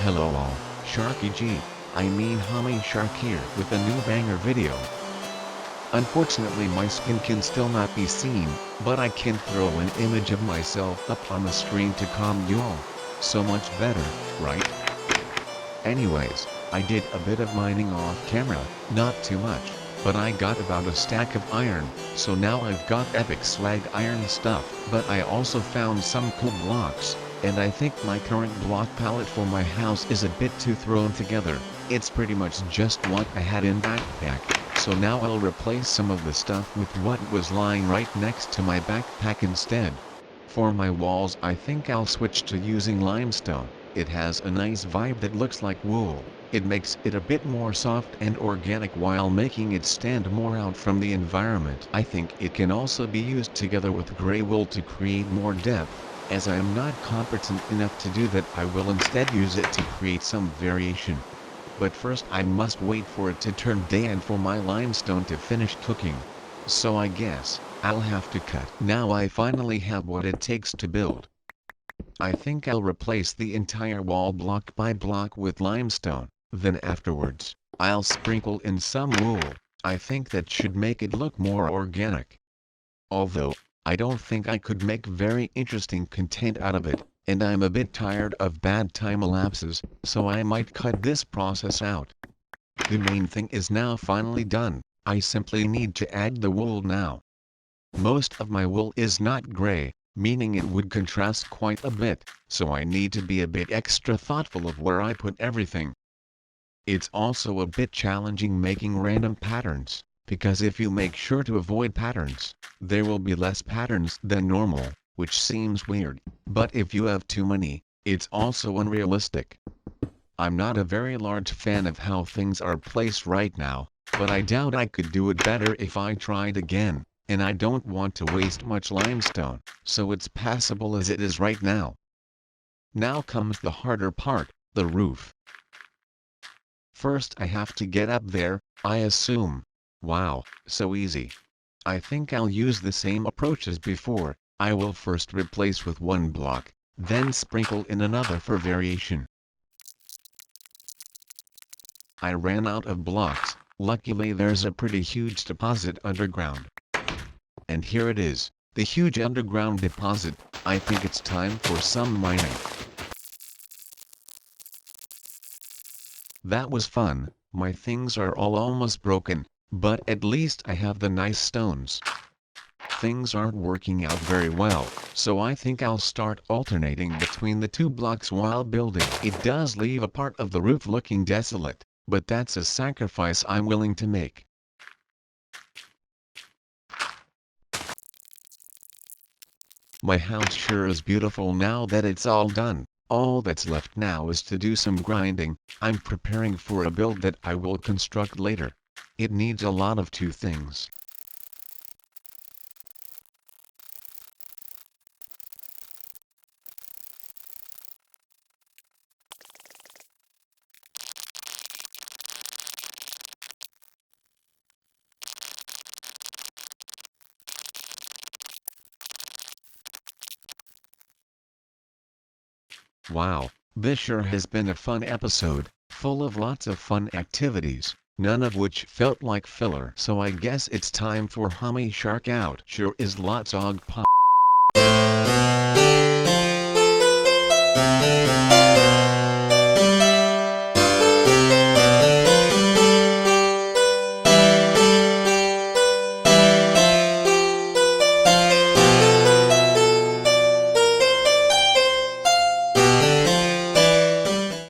Hello all, Sharky G. I mean Hummy Shark here with a new banger video. Unfortunately my skin can still not be seen, but I can throw an image of myself up on the screen to calm you all. So much better, right? Anyways, I did a bit of mining off camera, not too much, but I got about a stack of iron, so now I've got epic swag iron stuff. But I also found some cool blocks, and I think my current block palette for my house is a bit too thrown together. It's pretty much just what I had in backpack, so now I'll replace some of the stuff with what was lying right next to my backpack instead. For my walls I think I'll switch to using limestone. It has a nice vibe that looks like wool. It makes it a bit more soft and organic while making it stand more out from the environment. I think it can also be used together with gray wool to create more depth. As I am not competent enough to do that, I will instead use it to create some variation. But first I must wait for it to turn day and for my limestone to finish cooking. So I guess I'll have to cut. Now I finally have what it takes to build. I think I'll replace the entire wall block by block with limestone, then afterwards, I'll sprinkle in some wool. I think that should make it look more organic. Although, I don't think I could make very interesting content out of it, and I'm a bit tired of bad time elapses, so I might cut this process out. The main thing is now finally done. I simply need to add the wool now. Most of my wool is not gray, meaning it would contrast quite a bit, so I need to be a bit extra thoughtful of where I put everything. It's also a bit challenging making random patterns, because if you make sure to avoid patterns, there will be less patterns than normal, which seems weird, but if you have too many, it's also unrealistic. I'm not a very large fan of how things are placed right now, but I doubt I could do it better if I tried again. And I don't want to waste much limestone, so it's passable as it is right now. Now comes the harder part, the roof. First I have to get up there, I assume. Wow, so easy. I think I'll use the same approach as before. I will first replace with one block, then sprinkle in another for variation. I ran out of blocks. Luckily there's a pretty huge deposit underground. And here it is, the huge underground deposit. I think it's time for some mining. That was fun. My things are all almost broken, but at least I have the nice stones. Things aren't working out very well, so I think I'll start alternating between the two blocks while building. It does leave a part of the roof looking desolate, but that's a sacrifice I'm willing to make. My house sure is beautiful now that it's all done. All that's left now is to do some grinding. I'm preparing for a build that I will construct later. It needs a lot of two things. Wow, this sure has been a fun episode, full of lots of fun activities, none of which felt like filler. So I guess it's time for Hummy Shark out. Sure is lots og pop.